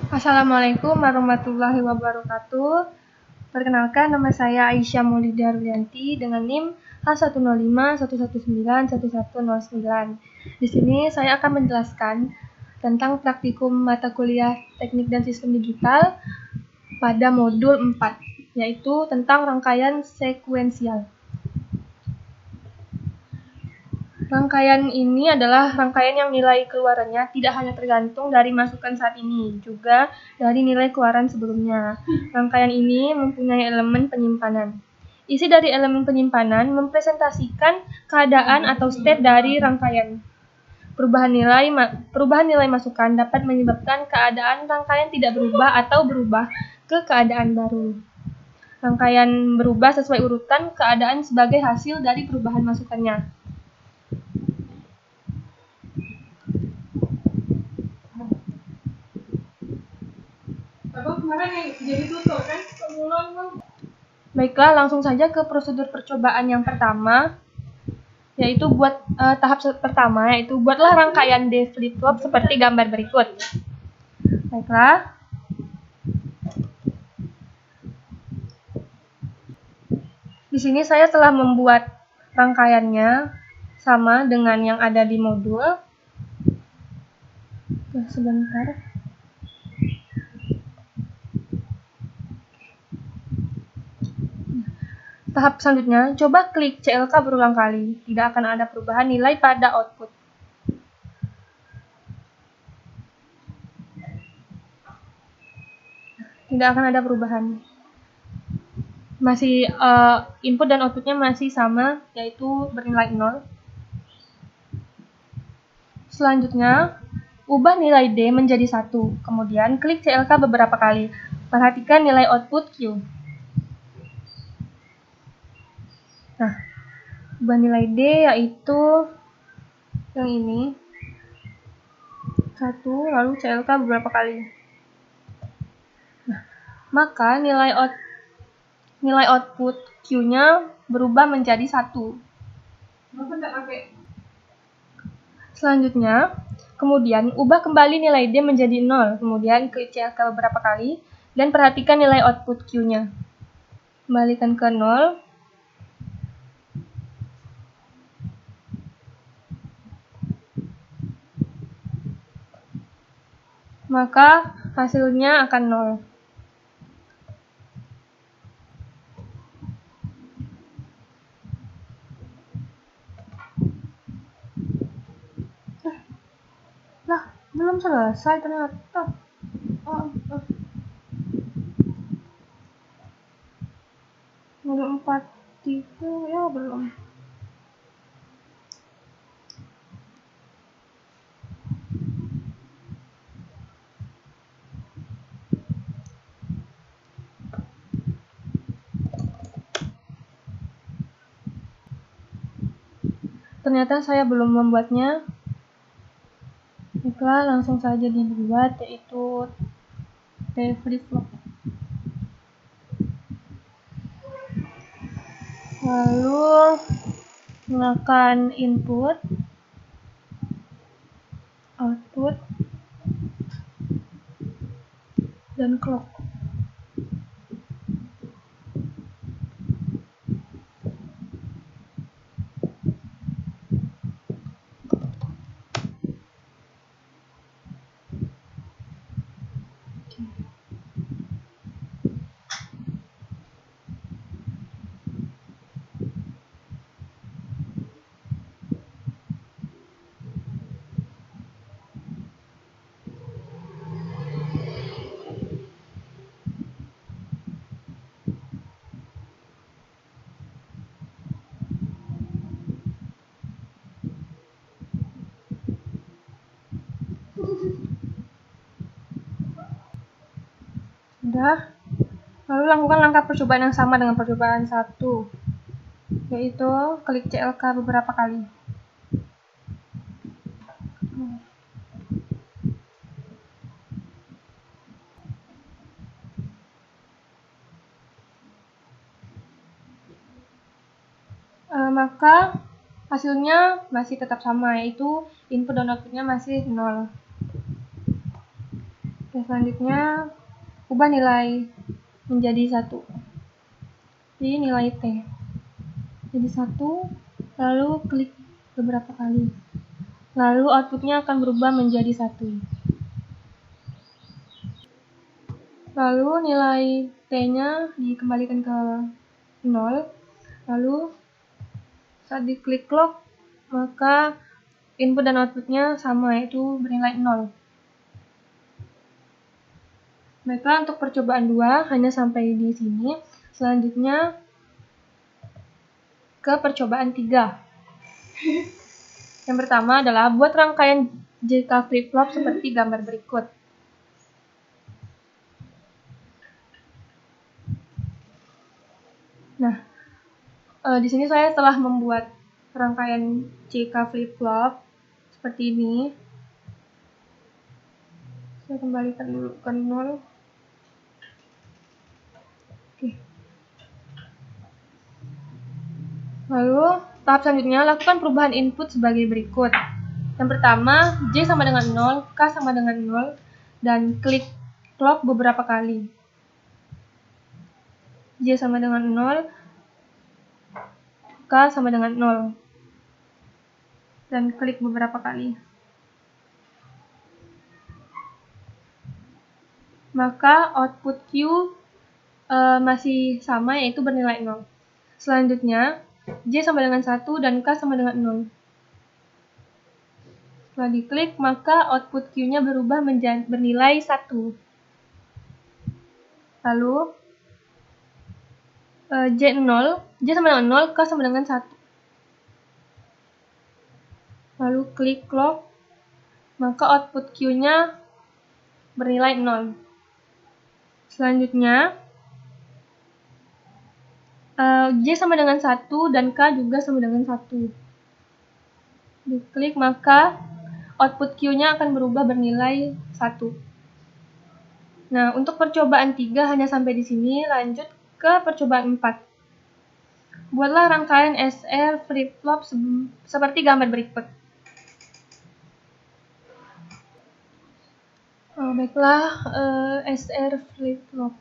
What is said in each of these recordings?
Assalamualaikum warahmatullahi wabarakatuh. Perkenalkan, nama saya Aisyah Maulida Rulianti dengan NIM H10511911109. Di sini saya akan menjelaskan tentang praktikum mata kuliah Teknik dan Sistem Digital pada modul 4, yaitu tentang rangkaian sekuensial. Rangkaian ini adalah rangkaian yang nilai keluarannya tidak hanya tergantung dari masukan saat ini, juga dari nilai keluaran sebelumnya. Rangkaian ini mempunyai elemen penyimpanan. Isi dari elemen penyimpanan mempresentasikan keadaan atau state dari rangkaian. Perubahan nilai masukan dapat menyebabkan keadaan rangkaian tidak berubah atau berubah ke keadaan baru. Rangkaian berubah sesuai urutan keadaan sebagai hasil dari perubahan masukannya. Baiklah, langsung saja ke prosedur percobaan yang pertama, yaitu tahap pertama, yaitu buatlah rangkaian D flip-flop seperti gambar berikut. Baiklah. Di sini saya telah membuat rangkaiannya sama dengan yang ada di modul. Sebentar. Tahap selanjutnya, coba klik CLK berulang kali. Tidak akan ada perubahan nilai pada output. Tidak akan ada perubahan. Masih input dan outputnya masih sama, yaitu bernilai 0. Selanjutnya, ubah nilai D menjadi 1. Kemudian klik CLK beberapa kali. Perhatikan nilai output Q. Nah, ubah nilai D yaitu yang ini. 1, lalu CLK beberapa kali. Nah, maka nilai output Q-nya berubah menjadi 1. Selanjutnya, kemudian ubah kembali nilai D menjadi 0. Kemudian klik CLK beberapa kali dan perhatikan nilai output Q-nya. Kembalikan ke 0. Maka hasilnya akan 0. Lah, belum selesai ternyata. Modul 4 itu ya belum. Ternyata saya belum membuatnya. Baiklah, langsung saja dibuat, yaitu T flip-flop. Lalu gunakan input, output, dan clock. Sudah. Lalu lakukan langkah percobaan yang sama dengan percobaan 1, yaitu klik CLK beberapa kali. Maka hasilnya masih tetap sama, yaitu input dan outputnya masih 0. Oke, selanjutnya ubah nilai menjadi 1. Jadi nilai T jadi 1, lalu klik beberapa kali. Lalu outputnya akan berubah menjadi 1. Lalu nilai T-nya dikembalikan ke 0. Lalu saat diklik clock, maka input dan outputnya sama, yaitu bernilai 0. Baiklah, untuk percobaan 2 hanya sampai di sini. Selanjutnya ke percobaan 3. Yang pertama adalah buat rangkaian JK flip-flop seperti gambar berikut. Nah, di sini saya telah membuat rangkaian JK flip-flop seperti ini. Saya kembalikan dulu ke 0. Oke. Lalu, tahap selanjutnya lakukan perubahan input sebagai berikut. Yang pertama, J sama dengan 0, K sama dengan 0, dan klik clock beberapa kali. J sama dengan 0, K sama dengan 0, dan klik beberapa kali. Maka output Q masih sama, yaitu bernilai 0. Selanjutnya, J sama dengan 1 dan K sama dengan 0. Setelah diklik, maka output Q-nya berubah menjadi bernilai 1. Lalu, J sama dengan 0, K sama dengan 1. Lalu klik clock, maka output Q-nya bernilai 0. Selanjutnya, J sama dengan 1 dan K juga sama dengan 1. Diklik, maka output Q-nya akan berubah bernilai 1. Nah, untuk percobaan 3 hanya sampai di sini. Lanjut ke percobaan 4. Buatlah rangkaian SR flip-flop seperti gambar berikut. Baiklah, SR flip-flop.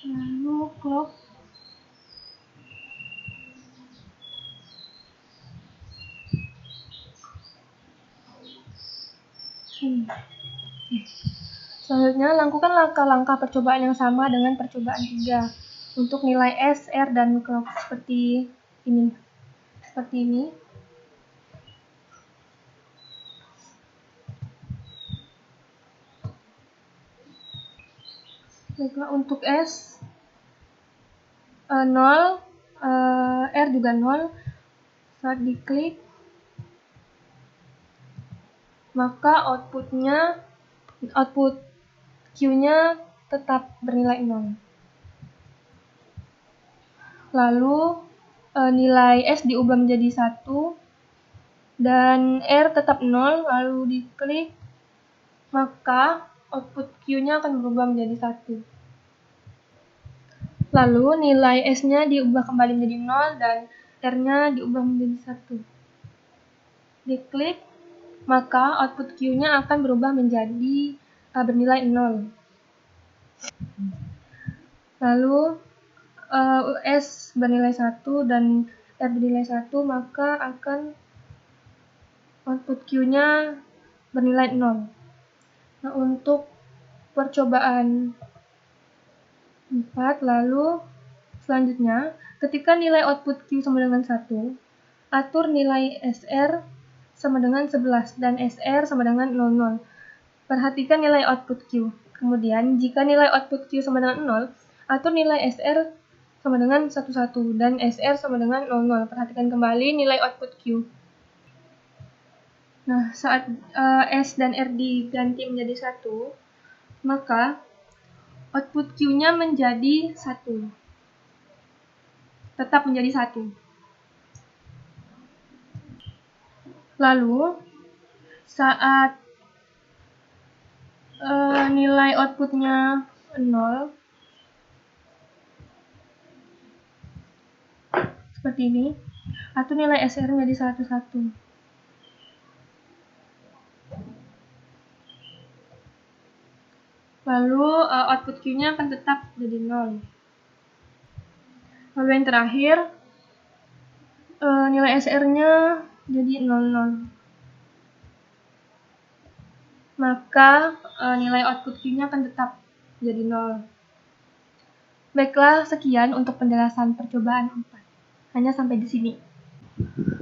Lalu clock. Selanjutnya, lakukan langkah-langkah percobaan yang sama dengan percobaan 3 untuk nilai S, R, dan clock seperti ini. Baiklah, untuk S 0, R juga 0. Saat diklik, maka output Q-nya tetap bernilai 0. Lalu nilai S diubah menjadi 1 dan R tetap 0. Lalu diklik, maka output Q-nya akan berubah menjadi 1. Lalu nilai S-nya diubah kembali menjadi 0 dan R-nya diubah menjadi 1. Diklik, maka output Q-nya akan berubah menjadi bernilai 0. Lalu S bernilai 1 dan R bernilai 1, maka akan output Q-nya bernilai 0. Nah, untuk percobaan 4, lalu selanjutnya, ketika nilai output Q sama dengan 1, Atur nilai SR sama dengan 11 dan SR sama dengan 00. Perhatikan nilai output Q. Kemudian, jika nilai output Q sama dengan 0, atur nilai SR sama dengan 11 dan SR sama dengan 00. Perhatikan kembali nilai output Q. Nah, saat S dan R diganti menjadi 1, maka output Q-nya menjadi 1. Tetap menjadi 1. Lalu, saat nilai outputnya 0, seperti ini, atur nilai SR menjadi 101. Lalu output Q-nya akan tetap jadi 0. Lalu yang terakhir, nilai SR-nya jadi 00. Maka nilai output Q-nya akan tetap jadi 0. Baiklah, sekian untuk penjelasan percobaan 4. Hanya sampai di sini.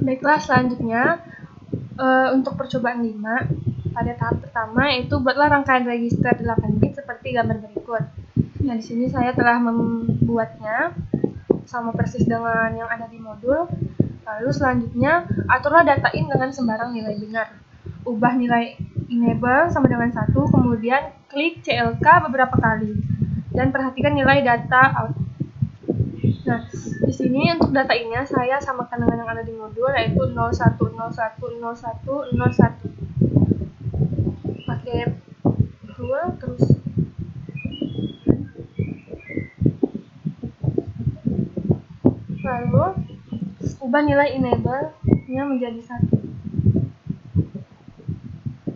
Baiklah, selanjutnya untuk percobaan 5, pada tahap pertama yaitu buatlah rangkaian register 8 bit seperti gambar berikut. Nah, di sini saya telah membuatnya sama persis dengan yang ada di modul. Lalu selanjutnya, aturlah data in dengan sembarang nilai binar. Ubah nilai enable sama dengan 1, kemudian klik CLK beberapa kali. Dan perhatikan nilai data out. Nah, di sini untuk data innya saya samakan dengan yang ada di modul, yaitu 01010101. Pakai tool, terus lalu ubah nilai enable-nya menjadi 1.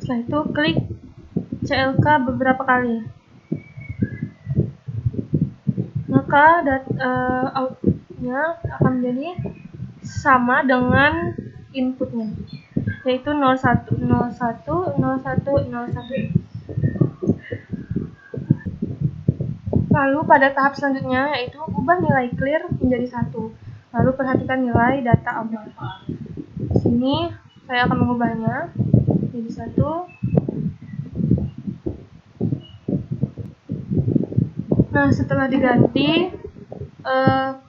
Setelah itu klik CLK beberapa kali. Maka outputnya akan menjadi sama dengan inputnya, yaitu 01010101. Lalu pada tahap selanjutnya yaitu ubah nilai clear menjadi 1. Lalu perhatikan nilai data output. Di sini saya akan mengubahnya menjadi 1. Nah, setelah diganti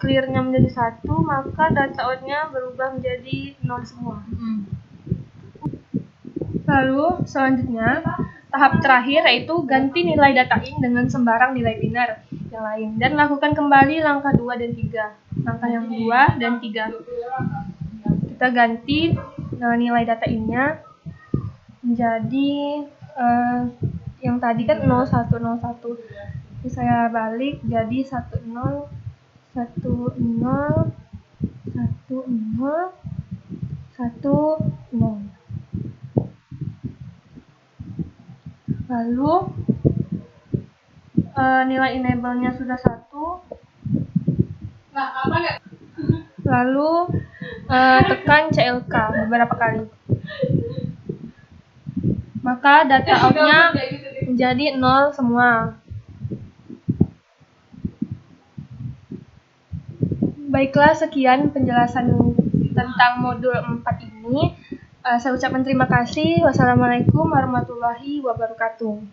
clear-nya menjadi 1, maka data out-nya berubah menjadi 0 semua. Lalu selanjutnya tahap terakhir yaitu ganti nilai data in dengan sembarang nilai binar yang lain dan lakukan kembali langkah 2 dan 3. Langkah yang 2 dan 3. Kita ganti nilai data in-nya menjadi yang tadi kan 0101. Jadi saya balik jadi 1010 1010 10. Lalu nilai enable-nya sudah 1. Lalu tekan CLK beberapa kali. Maka data out-nya menjadi 0 semua. Baiklah, sekian penjelasan tentang modul 4 ini. Saya ucapkan terima kasih. Wassalamualaikum warahmatullahi wabarakatuh.